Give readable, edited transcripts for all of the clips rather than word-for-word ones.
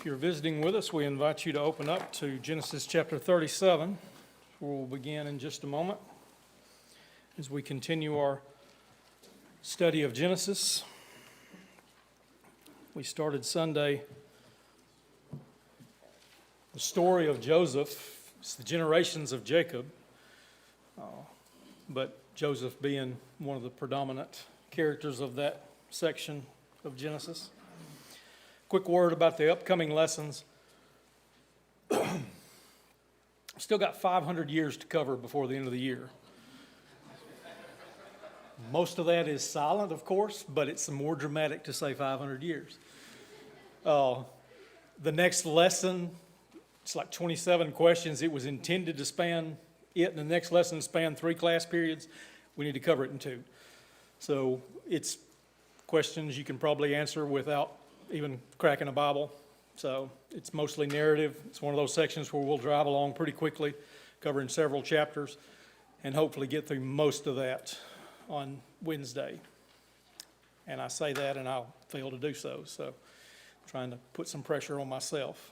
you're visiting with us, we invite you to open up to Genesis chapter 37, where we'll begin in just a moment as we continue our study of Genesis. We started Sunday the story of Joseph. It's the generations of Jacob, but Joseph being one of the predominant characters of that section of Genesis. Quick word about the upcoming lessons. Still got 500 years to cover before the end of the year. Most of that is silent, of course, but it's more dramatic to say 500 years. The next lesson, it's like 27 questions. It was intended to span it, and the next lesson spanned 3 class periods. We need to cover it in 2. So it's questions you can probably answer without even cracking a Bible. So it's mostly narrative. It's one of those sections where we'll drive along pretty quickly, covering several chapters, and hopefully get through most of that on Wednesday. And I say that and I'll fail to do so. So I'm trying to put some pressure on myself.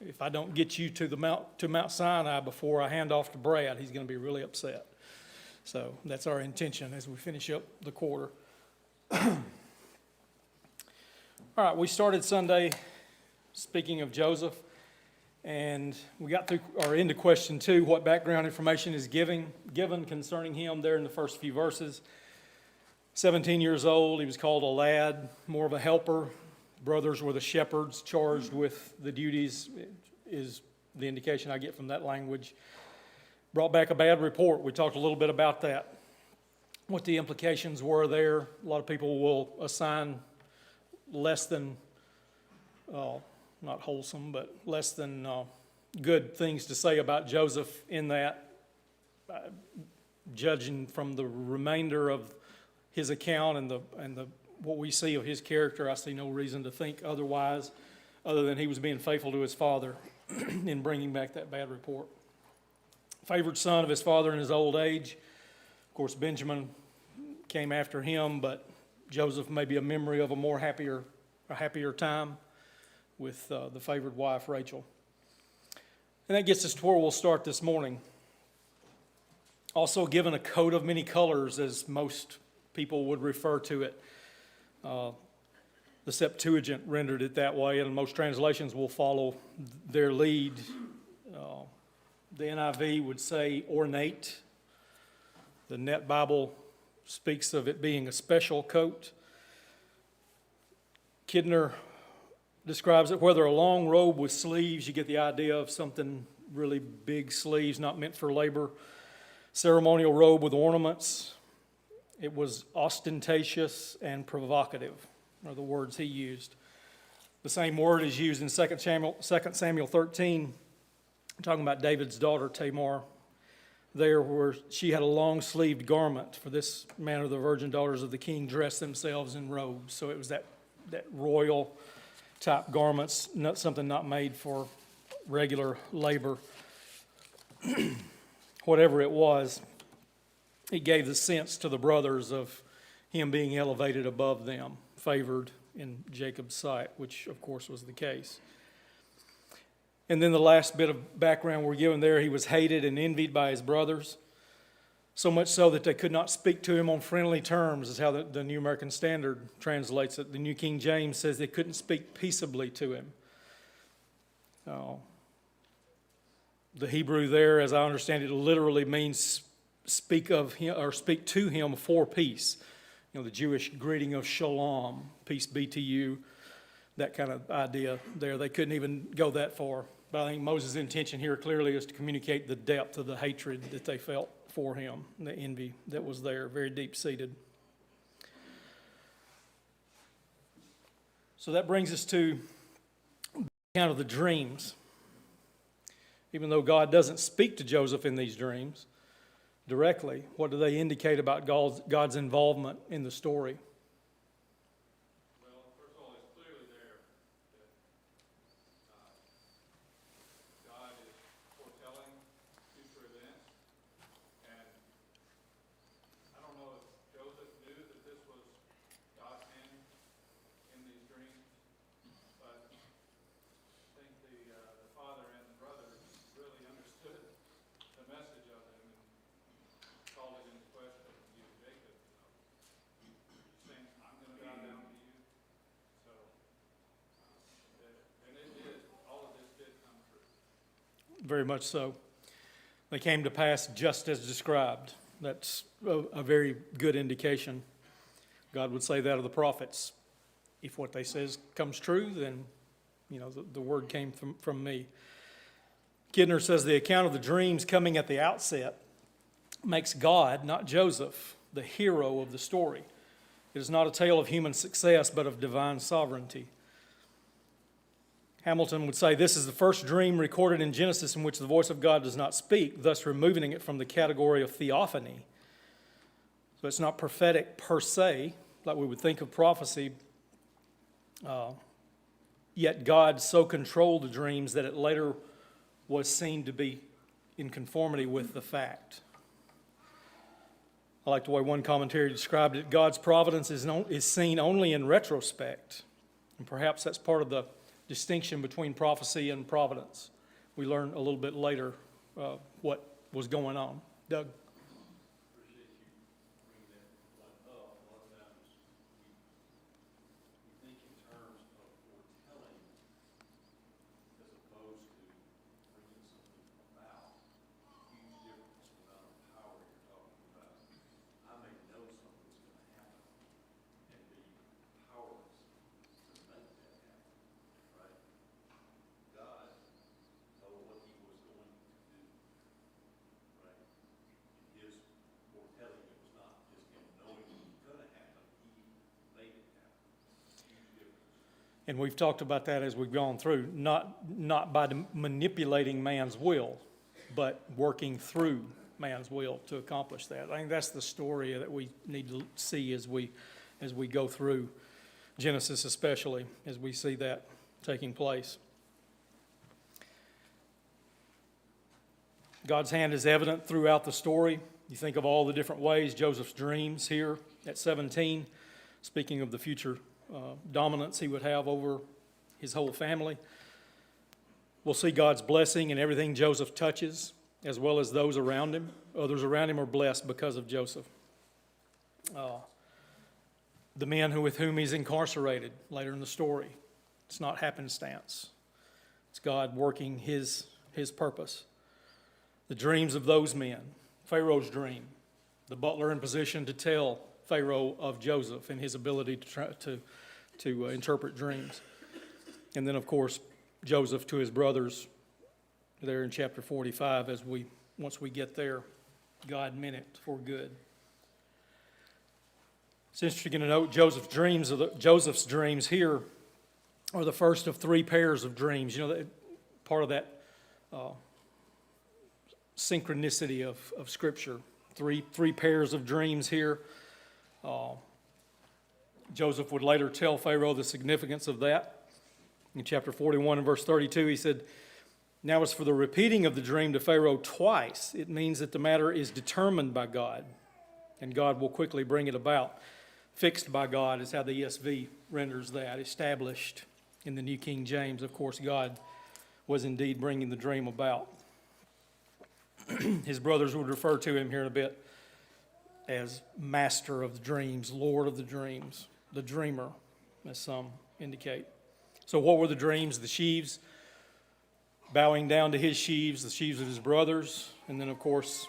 If I don't get you to Mount Sinai before I hand off to Brad, he's going to be really upset. So that's our intention as we finish up the quarter. All right, we started Sunday speaking of Joseph, and we got through or into question 2, what background information is given concerning him there in the first few verses. 17 years old, he was called a lad, more of a helper. Brothers were the shepherds charged with the duties, is the indication I get from that language. Brought back a bad report. We talked a little bit about that, what the implications were there. A lot of people will assign less than, not wholesome, but less than good things to say about Joseph in that. Judging from the remainder of his account and the what we see of his character, I see no reason to think otherwise, other than he was being faithful to his father in bringing back that bad report. Favored son of his father in his old age. Of course, Benjamin came after him, but Joseph may be a memory of a happier time with the favored wife, Rachel. And that gets us to where we'll start this morning. Also given a coat of many colors, as most people would refer to it. The Septuagint rendered it that way, and most translations will follow their lead. The NIV would say ornate. The Net Bible speaks of it being a special coat. Kidner describes it, whether a long robe with sleeves, you get the idea of something really big sleeves, not meant for labor. Ceremonial robe with ornaments. It was ostentatious and provocative, are the words he used. The same word is used in 2 Samuel 13, talking about David's daughter Tamar, there where she had a long-sleeved garment. For this manner the virgin daughters of the king dressed themselves in robes. So it was that royal type garments, something not made for regular labor. Whatever it was, it gave the sense to the brothers of him being elevated above them, favored in Jacob's sight, which of course was the case. And then the last bit of background we're given there, he was hated and envied by his brothers, so much so that they could not speak to him on friendly terms, is how the New American Standard translates it. The New King James says they couldn't speak peaceably to him. The Hebrew there, as I understand it, literally means speak of him or speak to him for peace. You know, the Jewish greeting of shalom, peace be to you, that kind of idea there. They couldn't even go that far. But I think Moses' intention here clearly is to communicate the depth of the hatred that they felt for him, the envy that was there, very deep-seated. So that brings us to the account of the dreams. Even though God doesn't speak to Joseph in these dreams directly, what do they indicate about God's involvement in the story? very much so. They came to pass just as described. That's a very good indication. God would say that of the prophets. If what they says comes true, then, the word came from me. Kidner says the account of the dreams coming at the outset makes God, not Joseph, the hero of the story. It is not a tale of human success, but of divine sovereignty. Hamilton would say this is the first dream recorded in Genesis in which the voice of God does not speak, thus removing it from the category of theophany. So it's not prophetic per se, like we would think of prophecy, yet God so controlled the dreams that it later was seen to be in conformity with the fact. I like the way one commentary described it. God's providence is seen only in retrospect. And perhaps that's part of the distinction between prophecy and providence. We learn a little bit later what was going on. Doug? And we've talked about that as we've gone through, not by manipulating man's will, but working through man's will to accomplish that. I think that's the story that we need to see as we go through Genesis, especially as we see that taking place. God's hand is evident throughout the story. You think of all the different ways, Joseph's dreams here at 17, speaking of the future dominance he would have over his whole family. We'll see God's blessing in everything Joseph touches, as well as those around him. Others around him are blessed because of Joseph. The men with whom he's incarcerated later in the story, it's not happenstance. It's God working his purpose. The dreams of those men, Pharaoh's dream, the butler in position to tell Pharaoh of Joseph and his ability to interpret dreams. And then, of course, Joseph to his brothers there in chapter 45 once we get there, God meant it for good. It's interesting to note Joseph's dreams here are the first of three pairs of dreams. Part of that synchronicity of Scripture. Three pairs of dreams here. Joseph would later tell Pharaoh the significance of that. In chapter 41 and verse 32, he said, "Now as for the repeating of the dream to Pharaoh twice, it means that the matter is determined by God, and God will quickly bring it about." Fixed by God is how the ESV renders that. Established in the New King James, of course, God was indeed bringing the dream about. His brothers would refer to him here in a bit as master of the dreams, Lord of the dreams, the dreamer, as some indicate. So what were the dreams? The sheaves, bowing down to his sheaves, the sheaves of his brothers, and then, of course,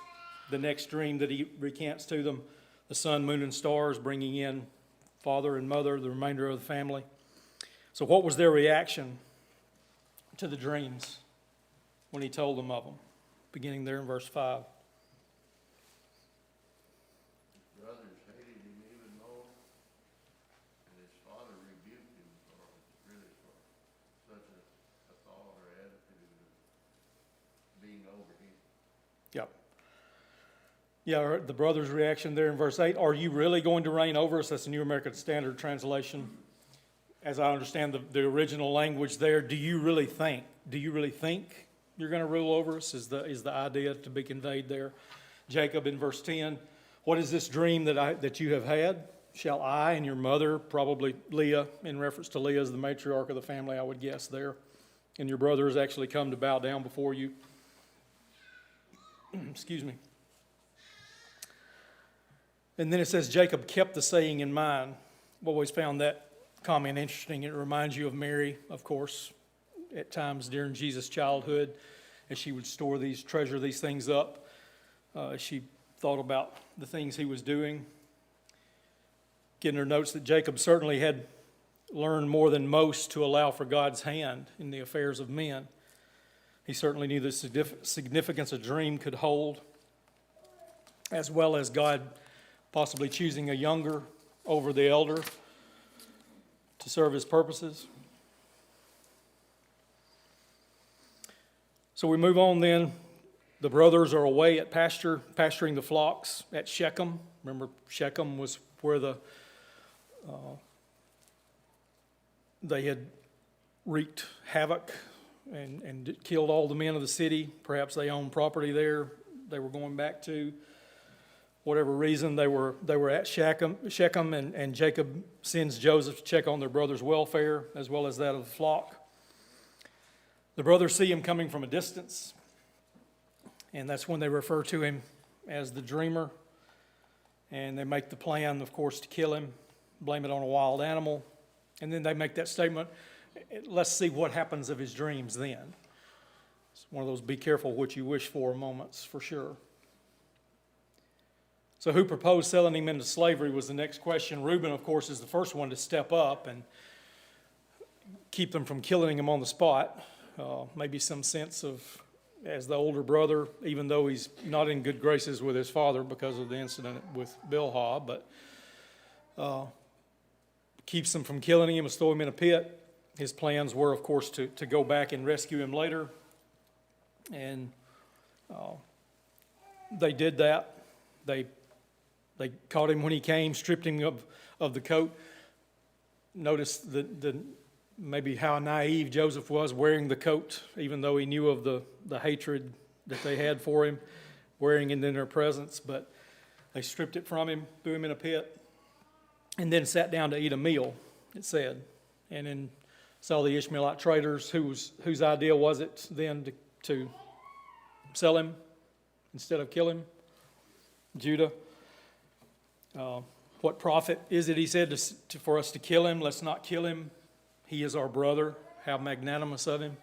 the next dream that he recants to them, the sun, moon, and stars, bringing in father and mother, the remainder of the family. So what was their reaction to the dreams when he told them of them? Beginning there in verse 5. Yeah, the brother's reaction there in verse 8, "Are you really going to reign over us?" That's the New American Standard Translation. As I understand the original language there, do you really think you're going to rule over us, is the idea to be conveyed there. Jacob in verse 10, "What is this dream that you have had? Shall I and your mother," probably Leah, in reference to Leah as the matriarch of the family, I would guess there, "and your brothers actually come to bow down before you?" Excuse me. And then it says Jacob kept the saying in mind. I've always found that comment interesting. It reminds you of Mary, of course, at times during Jesus' childhood, as she would treasure these things up. She thought about the things he was doing. Getting her notes that Jacob certainly had learned more than most to allow for God's hand in the affairs of men. He certainly knew the significance a dream could hold, as well as God possibly choosing a younger over the elder to serve his purposes. So we move on then. The brothers are away at pasturing the flocks at Shechem. Remember, Shechem was where they had wreaked havoc and killed all the men of the city. Perhaps they owned property there they were going back to. Whatever reason, they were at Shechem, and Jacob sends Joseph to check on their brother's welfare as well as that of the flock. The brothers see him coming from a distance, and that's when they refer to him as the dreamer. And they make the plan, of course, to kill him, blame it on a wild animal. And then they make that statement, let's see what happens of his dreams then. It's one of those be careful what you wish for moments, for sure. So who proposed selling him into slavery was the next question. Reuben, of course, is the first one to step up and keep them from killing him on the spot. Maybe some sense of, as the older brother, even though he's not in good graces with his father because of the incident with Bilhah, but keeps them from killing him and throw him in a pit. His plans were, of course, to go back and rescue him later. And they did that. They caught him when he came, stripped him of the coat. Notice the maybe how naive Joseph was wearing the coat, even though he knew of the hatred that they had for him, wearing it in their presence. But they stripped it from him, threw him in a pit, and then sat down to eat a meal, it said. And then saw the Ishmaelite traders, whose idea was it then to sell him instead of kill him? Judah. What profit is it, he said, for us to kill him? Let's not kill him. He is our brother. How magnanimous of him.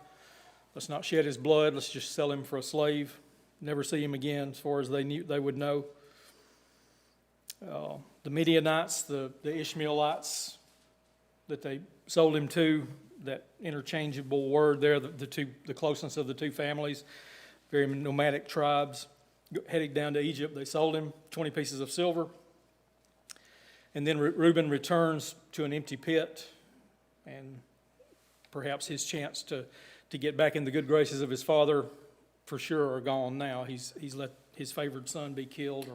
Let's not shed his blood. Let's just sell him for a slave. Never see him again, as far as they would know. The Midianites, the Ishmaelites that they sold him to, that interchangeable word there, the closeness of the two families, very nomadic tribes, heading down to Egypt. They sold him 20 pieces of silver. And then Reuben returns to an empty pit, and perhaps his chance to get back in the good graces of his father for sure are gone now. He's let his favored son be killed,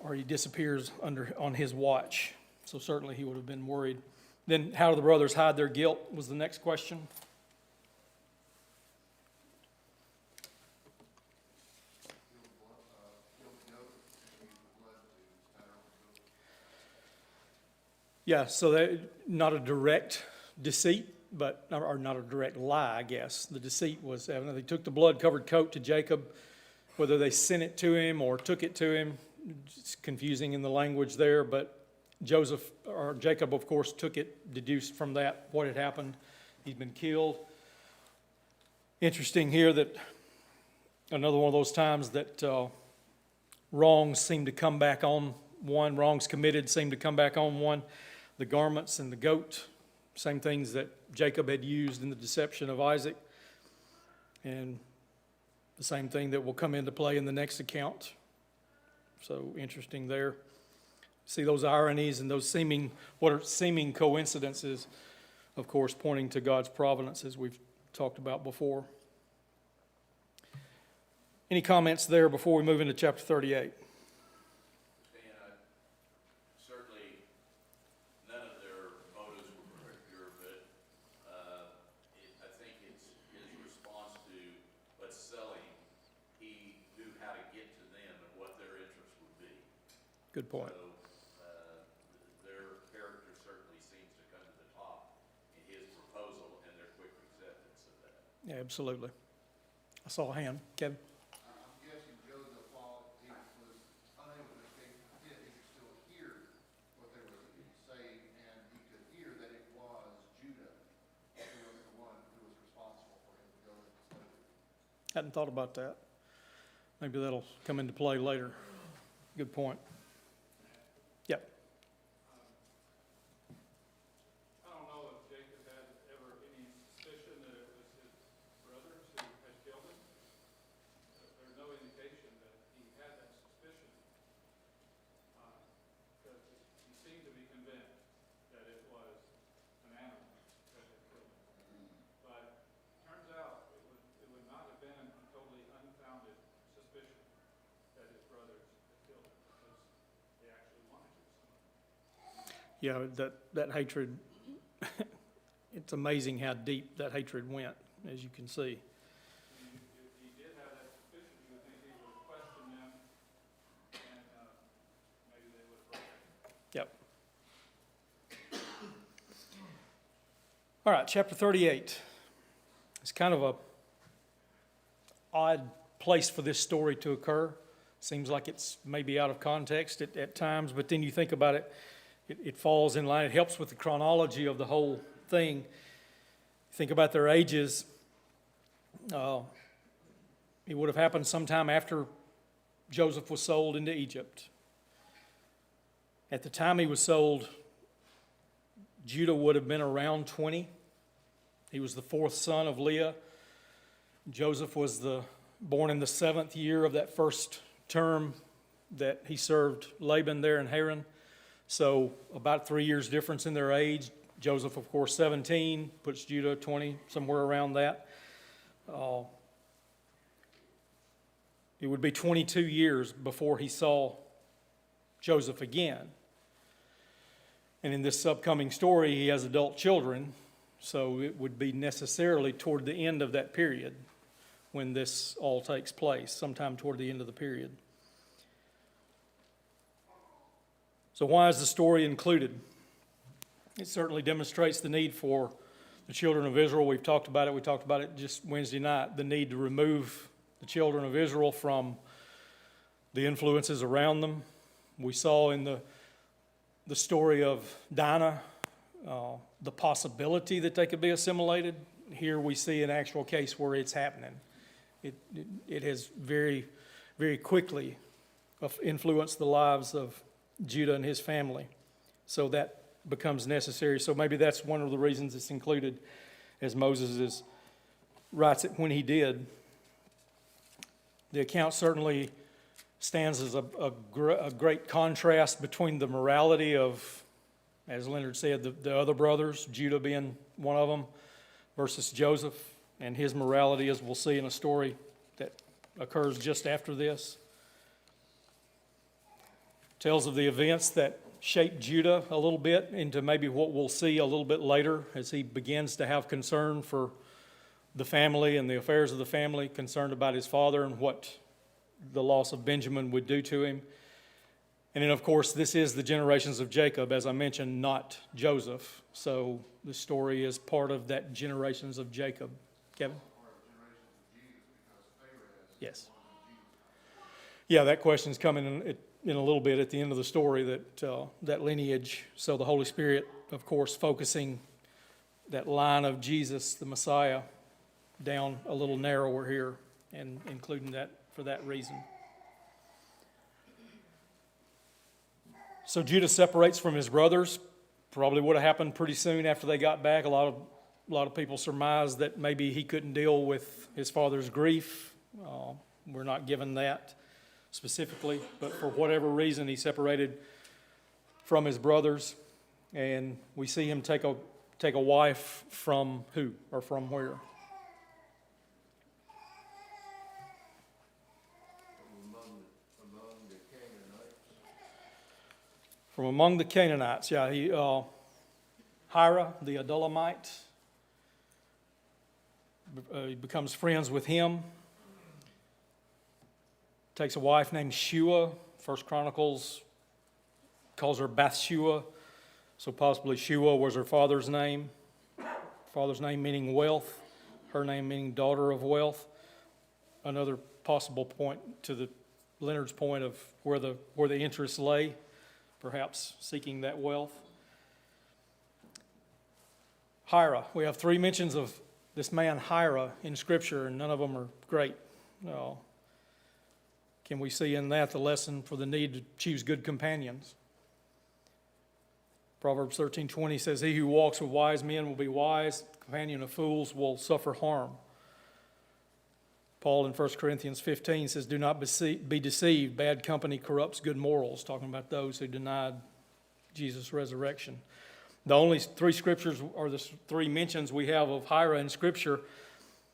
or he disappears on his watch. So certainly he would have been worried. Then how do the brothers hide their guilt was the next question. Yeah, so not a direct deceit, or not a direct lie, I guess. The deceit was evident. They took the blood-covered coat to Jacob, whether they sent it to him or took it to him. It's confusing in the language there, but Jacob, of course, took it, deduced from that what had happened. He's been killed. Interesting here that another one of those times that wrongs seem to come back on one, wrongs committed seem to come back on one. The garments and the goat, same things that Jacob had used in the deception of Isaac, and the same thing that will come into play in the next account. So interesting there. See those ironies and those seeming coincidences, of course, pointing to God's providence, as we've talked about before. Any comments there before we move into chapter 38? Good point. So their character certainly seems to come to the top in his proposal and their quick acceptance of that. Yeah, absolutely. I saw a hand. Kevin? I'm guessing Joseph, while he was unable to escape the pit, he could still hear what they were saying, and he could hear that it was Judah who was the one who was responsible for him to go into slavery. Hadn't thought about that. Maybe that'll come into play later. Good point. Yep. I don't know if Jacob had ever any suspicion that it was his brothers who had killed him. There's no indication that he had that suspicion. Because he seemed to be convinced that it was an animal that had killed him. But turns out it would not have been a totally unfounded suspicion that his brothers had killed him, because they actually wanted to. Yeah, that hatred, it's amazing how deep that hatred went, as you can see. If he did have that suspicion, you would think he would question them, and maybe they would have broken. Yep. All right, chapter 38. It's kind of a odd place for this story to occur. Seems like it's maybe out of context at times, but then you think about it, it falls in line. It helps with the chronology of the whole thing. Think about their ages. It would have happened sometime after Joseph was sold into Egypt. At the time he was sold, Judah would have been around 20. He was the fourth son of Leah. Joseph was born in the 7th year of that first term that he served Laban there in Haran. So about 3 years difference in their age. Joseph, of course, 17, puts Judah 20, somewhere around that. It would be 22 years before he saw Joseph again. And in this upcoming story, he has adult children, so it would be necessarily toward the end of that period when this all takes place, sometime toward the end of the period. So why is the story included? It certainly demonstrates the need for the children of Israel. We've talked about it. We talked about it just Wednesday night, the need to remove the children of Israel from the influences around them. We saw in the story of Dinah the possibility that they could be assimilated. Here we see an actual case where it's happening. It has very, very quickly influenced the lives of Judah and his family. So that becomes necessary. So maybe that's one of the reasons it's included, as Moses writes it when he did. The account certainly stands as a great contrast between the morality of, as Leonard said, the other brothers, Judah being one of them, versus Joseph and his morality, as we'll see in a story that occurs just after this. Tells of the events that shaped Judah a little bit into maybe what we'll see a little bit later as he begins to have concern for the family and the affairs of the family, concerned about his father and what the loss of Benjamin would do to him. And then, of course, this is the generations of Jacob, as I mentioned, not Joseph. So the story is part of that generations of Jacob. Kevin? Yes. Yeah, that question's coming in a little bit at the end of the story, that lineage. So the Holy Spirit, of course, focusing that line of Jesus, the Messiah, down a little narrower here and including that for that reason. So Judah separates from his brothers. Probably would have happened pretty soon after they got back. A lot of people surmise that maybe he couldn't deal with his father's grief. We're not given that specifically, but for whatever reason, he separated from his brothers, and we see him take a wife from who or from where? From among the Canaanites. Yeah, Hira, the Adullamite, he becomes friends with him. Takes a wife named Shua. First Chronicles calls her Bathshua, so possibly Shua was her father's name. Father's name meaning wealth, her name meaning daughter of wealth. Another possible point to Leonard's point of where the interests lay, perhaps seeking that wealth. Hira. We have 3 mentions of this man Hira in Scripture, and none of them are great. Can we see in that the lesson for the need to choose good companions? Proverbs 13:20 says, "He who walks with wise men will be wise. The companion of fools will suffer harm." Paul in 1 Corinthians 15 says, "Do not be deceived. Bad company corrupts good morals," talking about those who denied Jesus' resurrection. The only three scriptures, or the three mentions we have of Hira in Scripture,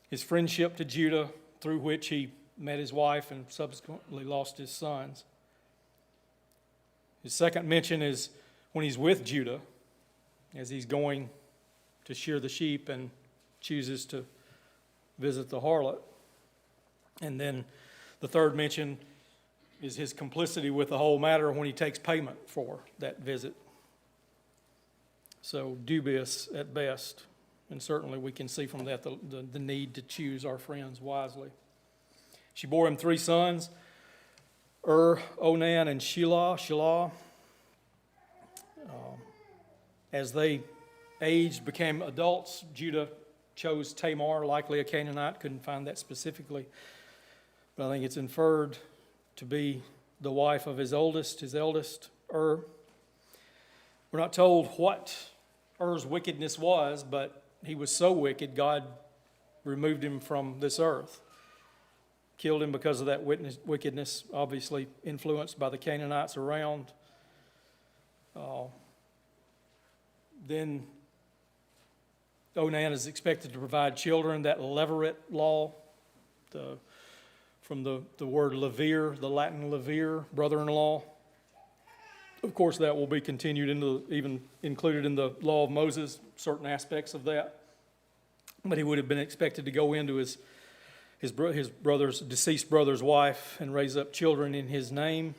his friendship to Judah, through which he met his wife and subsequently lost his sons. His second mention is when he's with Judah, as he's going to shear the sheep and chooses to visit the harlot. And then the third mention is his complicity with the whole matter when he takes payment for that visit. So dubious at best, and certainly we can see from that the need to choose our friends wisely. She bore him 3 sons, Onan, and Shelah. As they aged, became adults, Judah chose Tamar, likely a Canaanite, couldn't find that specifically. But I think it's inferred to be the wife of his eldest, We're not told what Er's wickedness was, but he was so wicked, God removed him from this earth. Killed him because of that wickedness, obviously influenced by the Canaanites around. Then Onan is expected to provide children. That levirate law, from the word levir, the Latin levir, brother-in-law. Of course, that will be continued even included in the law of Moses, certain aspects of that. But he would have been expected to go into his deceased brother's wife and raise up children in his name.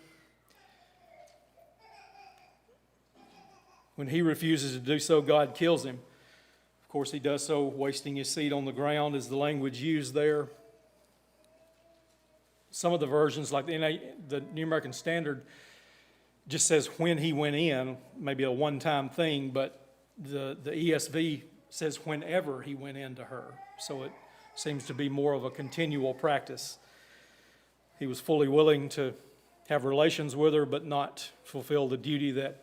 When he refuses to do so, God kills him. Of course, he does so, wasting his seed on the ground is the language used there. Some of the versions, like the New American Standard, just says when he went in, maybe a one-time thing, but the ESV says whenever he went into her. So it seems to be more of a continual practice. He was fully willing to have relations with her, but not fulfill the duty that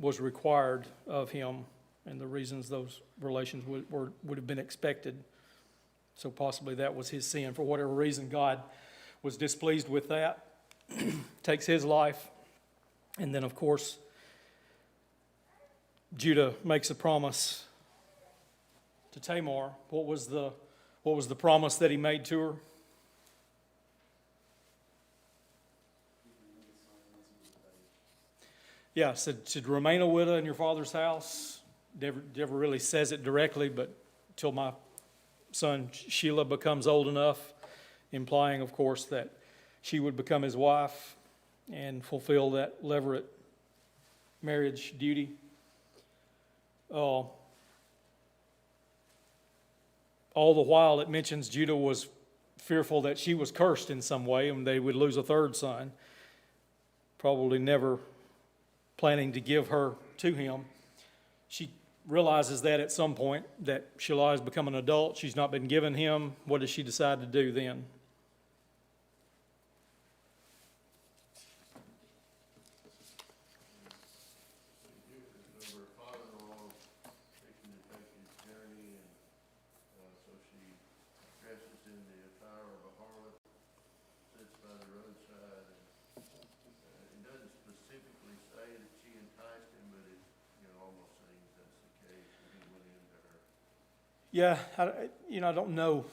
was required of him, and the reasons those relations would have been expected. So possibly that was his sin. For whatever reason, God was displeased with that, takes his life, and then, of course, Judah makes a promise to Tamar. What was the promise that he made to her? Yeah, said remain a widow in your father's house. Never really says it directly, but till my son Sheila becomes old enough, implying, of course, that she would become his wife and fulfill that levirate marriage duty. All the while it mentions Judah was fearful that she was cursed in some way and they would lose a third son, probably never planning to give her to him. She realizes that at some point, that Shelah has become an adult. She's not been given him. What does she decide to do then? Remember, father-in-law fixing to take his journey, and so she dresses in the attire of a harlot, sits by the roadside, and it doesn't specifically say that she enticed him, but it, almost seems that's the case when he went into her. Yeah, I don't know.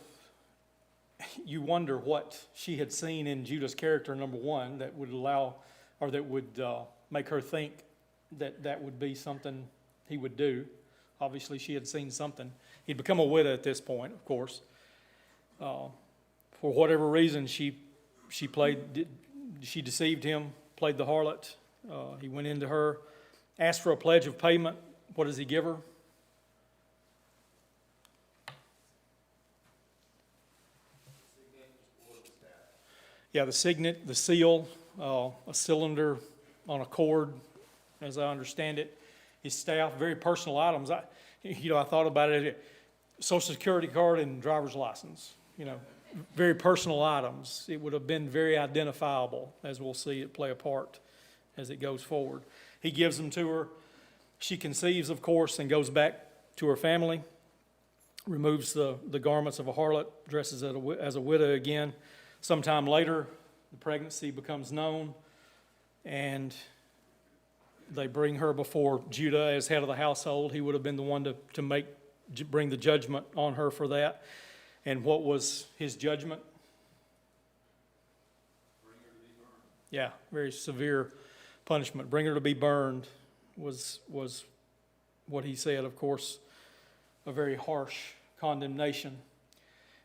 You wonder what she had seen in Judah's character, number one, that would allow, or that would make her think that would be something he would do. Obviously, she had seen something. He'd become a widow at this point, of course. For whatever reason, she deceived him, played the harlot. He went into her, asked for a pledge of payment. What does he give her? Yeah, the signet, the seal, a cylinder on a cord, as I understand it. His staff, very personal items. I thought about it, Social Security card and driver's license. very personal items. It would have been very identifiable, as we'll see it play a part as it goes forward. He gives them to her. She conceives, of course, and goes back to her family, removes the garments of a harlot, dresses as a widow again. Sometime later, the pregnancy becomes known, and they bring her before Judah as head of the household. He would have been the one to bring the judgment on her for that. And what was his judgment? Bring her to be burned. Yeah, very severe punishment. Bring her to be burned was what he said, of course, a very harsh condemnation.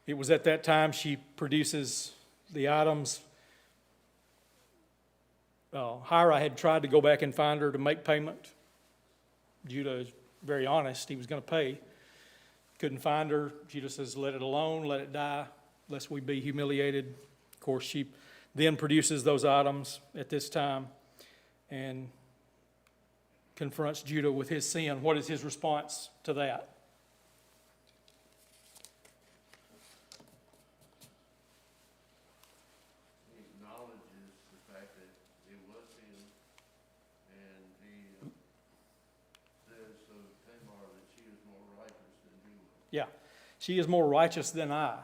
It was at that time she produces the items. Hira had tried to go back and find her to make payment. Judah is very honest. He was going to pay. Couldn't find her. Judah says, let it alone, let it die, lest we be humiliated. Of course, she then produces those items at this time and confronts Judah with his sin. What is his response to that? He acknowledges the fact that it was him, and he says to Tamar that she is more righteous than he was. Yeah, she is more righteous than I,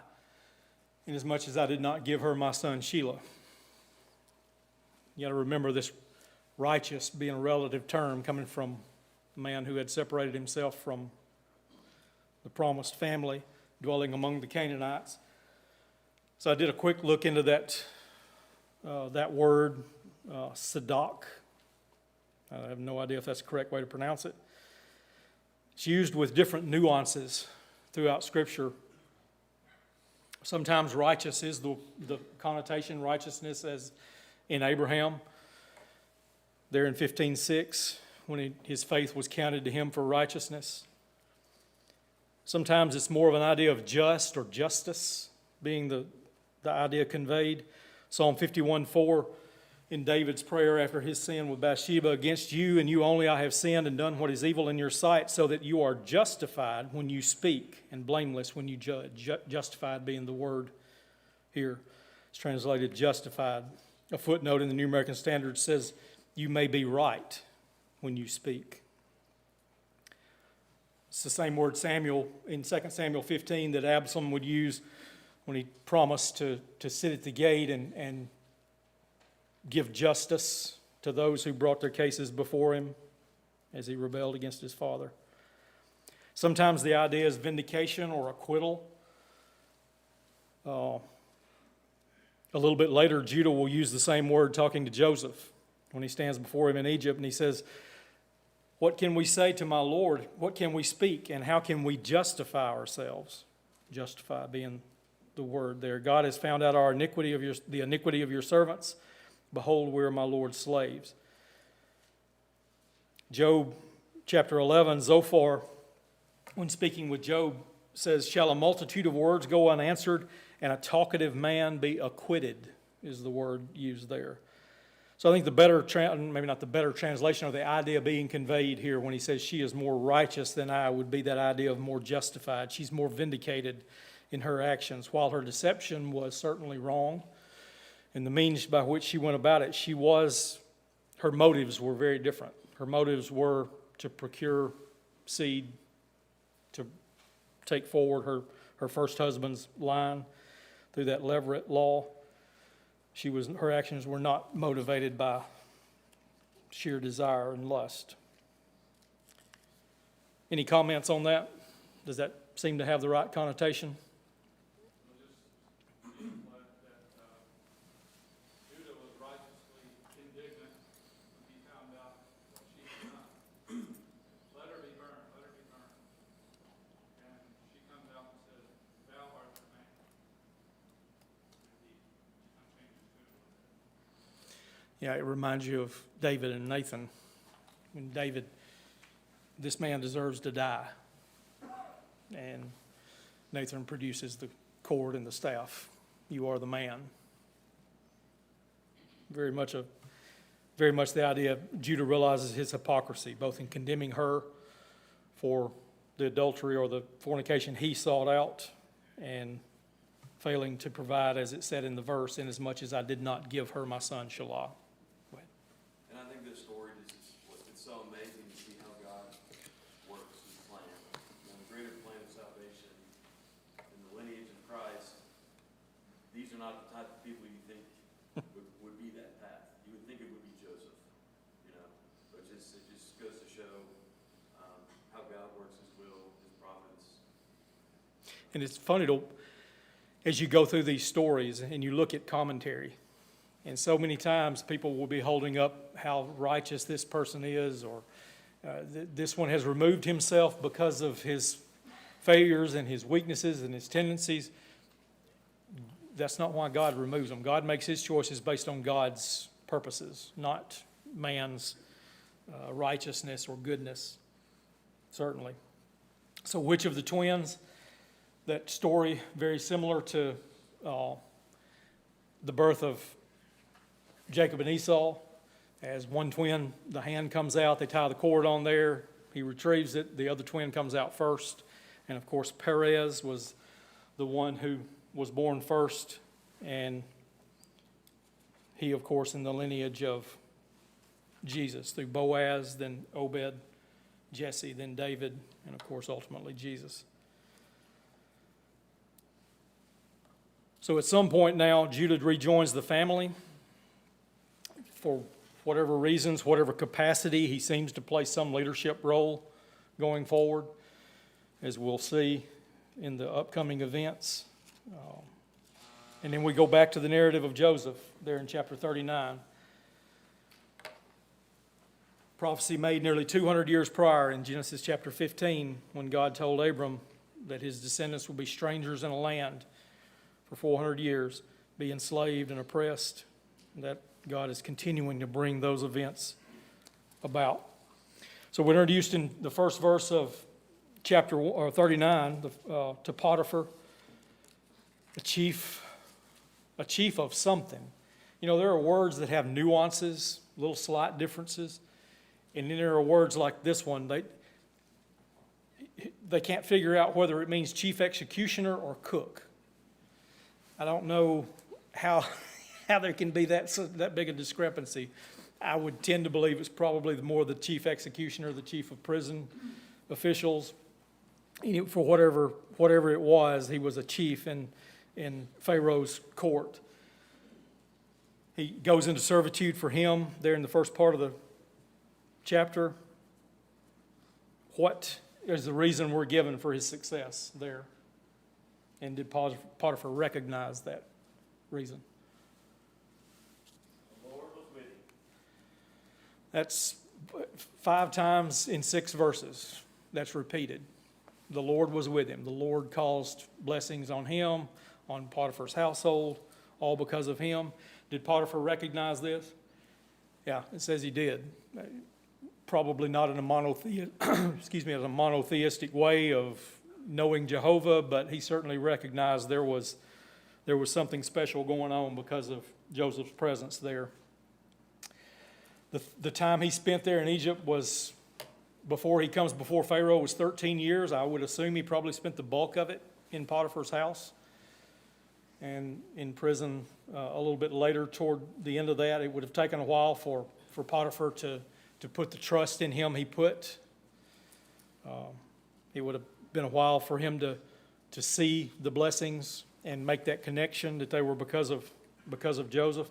inasmuch as I did not give her my son Shelah. You got to remember this righteous being a relative term coming from a man who had separated himself from the promised family, dwelling among the Canaanites. So I did a quick look into that word, Sadak. I have no idea if that's the correct way to pronounce it. It's used with different nuances throughout Scripture. Sometimes righteous is the connotation, righteousness as in Abraham. There in 15:6, when his faith was counted to him for righteousness. Sometimes it's more of an idea of just or justice being the idea conveyed. Psalm 51:4, in David's prayer after his sin with Bathsheba, against you and you only I have sinned and done what is evil in your sight, so that you are justified when you speak and blameless when you judge. Justified being the word here. It's translated justified. A footnote in the New American Standard says, you may be right when you speak. It's the same word Samuel in 2 Samuel 15 that Absalom would use when he promised to sit at the gate and give justice to those who brought their cases before him as he rebelled against his father. Sometimes the idea is vindication or acquittal. A little bit later, Judah will use the same word talking to Joseph when he stands before him in Egypt, and he says, what can we say to my Lord? What can we speak? And how can we justify ourselves? Justify being the word there. God has found out the iniquity of your servants. Behold, we are my Lord's slaves. Job chapter 11, Zophar, when speaking with Job, says, shall a multitude of words go unanswered, and a talkative man be acquitted, is the word used there. So I think the better, maybe not the better translation of the idea being conveyed here when he says she is more righteous than I would be that idea of more justified. She's more vindicated in her actions. While her deception was certainly wrong, and the means by which she went about it, her motives were very different. Her motives were to procure seed, to take forward her first husband's line through that Levirate law. Her actions were not motivated by sheer desire and lust. Any comments on that? Does that seem to have the right connotation? Judah was righteously indignant when he found out what she had done. Let her be burned, let her be burned. And she comes out and says, thou art the man. And he changes tune. Yeah, it reminds you of David and Nathan. When David, this man deserves to die. And Nathan produces the cord and the staff. You are the man. Very much the idea Judah realizes his hypocrisy, both in condemning her for the adultery or the fornication he sought out, and failing to provide, as it said in the verse, inasmuch as I did not give her my son Shelah. And I think this story it's so amazing to see how God works his plan. The greater plan of salvation in the lineage of Christ, these are not the type of people you think would be that path. You would think it would be Joseph, but it just goes to show how God works his will, his providence. And it's funny as you go through these stories and you look at commentary, and so many times people will be holding up how righteous this person is, or this one has removed himself because of his failures and his weaknesses and his tendencies. That's not why God removes them. God makes his choices based on God's purposes, not man's righteousness or goodness, certainly. So which of the twins? That story, very similar to the birth of Jacob and Esau. As one twin, the hand comes out, they tie the cord on there, he retrieves it, the other twin comes out first. And of course, Perez was the one who was born first, and he, of course, in the lineage of Jesus, through Boaz, then Obed, Jesse, then David, and of course, ultimately Jesus. So at some point now, Judah rejoins the family. For whatever reasons, whatever capacity, he seems to play some leadership role going forward, as we'll see in the upcoming events. And then we go back to the narrative of Joseph there in chapter 39. Prophecy made nearly 200 years prior in Genesis chapter 15, when God told Abram that his descendants would be strangers in a land for 400 years, be enslaved and oppressed. That God is continuing to bring those events about. So we're introduced in the first verse of chapter 39 to Potiphar, a chief of something. There are words that have nuances, little slight differences, and then there are words like this one. They can't figure out whether it means chief executioner or cook. I don't know how there can be that big a discrepancy. I would tend to believe it's probably more the chief executioner, the chief of prison officials. For whatever it was, he was a chief in Pharaoh's court. He goes into servitude for him there in the first part of the chapter. What is the reason we're given for his success there? And did Potiphar recognize that reason? The Lord was with him. That's 5 times in 6 verses. That's repeated. The Lord was with him. The Lord caused blessings on him, on Potiphar's household, all because of him. Did Potiphar recognize this? Yeah, it says he did. Probably not in a monotheistic way of knowing Jehovah, but he certainly recognized there was something special going on because of Joseph's presence there. The time he spent there in Egypt was, before he comes before Pharaoh, was 13 years. I would assume he probably spent the bulk of it in Potiphar's house and in prison a little bit later toward the end of that. It would have taken a while for Potiphar to put the trust in him he put. It would have been a while for him to see the blessings and make that connection that they were because of Joseph.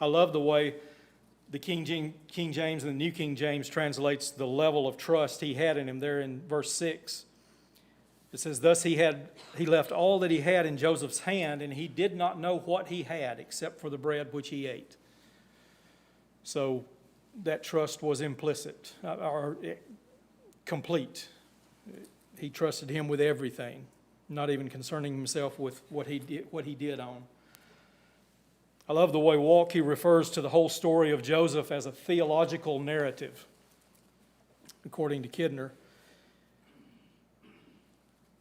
I love the way the King James and the New King James translates the level of trust he had in him there in verse 6. It says, thus he left all that he had in Joseph's hand, and he did not know what he had except for the bread which he ate. So that trust was implicit or complete. He trusted him with everything, not even concerning himself with what he did on. I love the way Walke refers to the whole story of Joseph as a theological narrative, according to Kidner.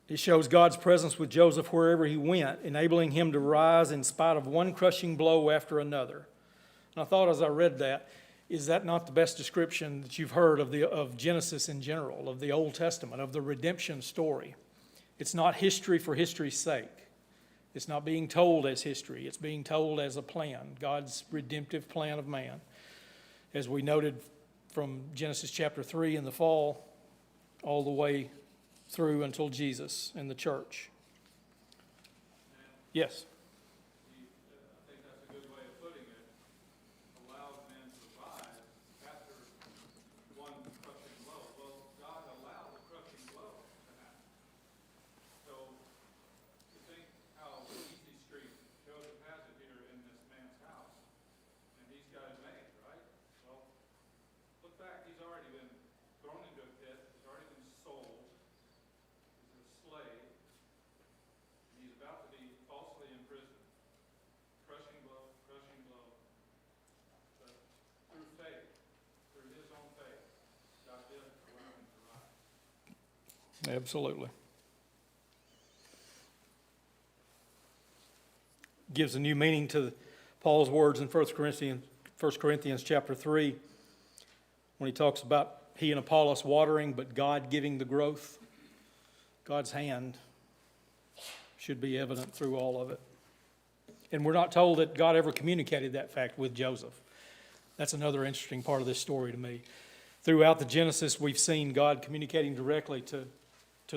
It shows God's presence with Joseph wherever he went, enabling him to rise in spite of one crushing blow after another. And I thought as I read that, is that not the best description that you've heard of Genesis in general, of the Old Testament, of the redemption story? It's not history for history's sake. It's not being told as history. It's being told as a plan, God's redemptive plan of man. As we noted from Genesis chapter 3 in the fall, all the way through until Jesus and the church. Yes? I think that's a good way of putting it, allowed men to survive after one crushing blow. Well, God allowed the crushing blow to happen. So, you think how easy street Joseph has it here in this man's house, and he's got it made, right? Well, look back, he's already been thrown into a pit, he's already been sold, he's a slave, and he's about to be falsely imprisoned. Crushing blow, crushing blow. But through faith, through his own faith, God did allow him to rise. Absolutely. Gives a new meaning to Paul's words in 1 Corinthians chapter 3, when he talks about he and Apollos watering, but God giving the growth. God's hand should be evident through all of it. And we're not told that God ever communicated that fact with Joseph. That's another interesting part of this story to me. Throughout the Genesis, we've seen God communicating directly to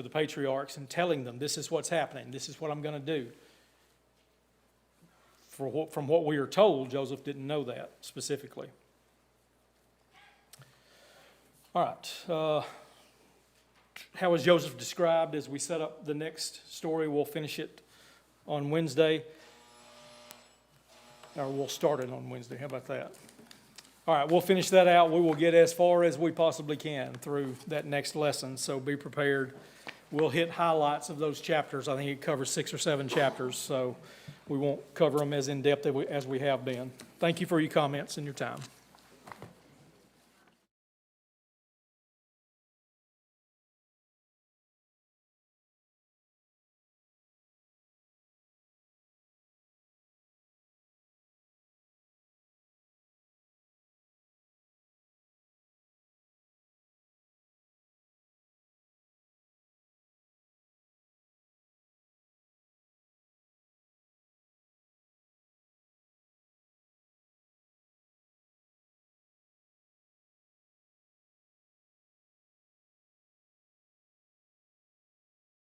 the patriarchs and telling them, this is what's happening, this is what I'm going to do. From what we are told, Joseph didn't know that specifically. All right. How is Joseph described as we set up the next story? We'll finish it on Wednesday. Or we'll start it on Wednesday. How about that? All right, we'll finish that out. We will get as far as we possibly can through that next lesson, so be prepared. We'll hit highlights of those chapters. I think it covers 6 or 7 chapters, so we won't cover them as in-depth as we have been. Thank you for your comments and your time.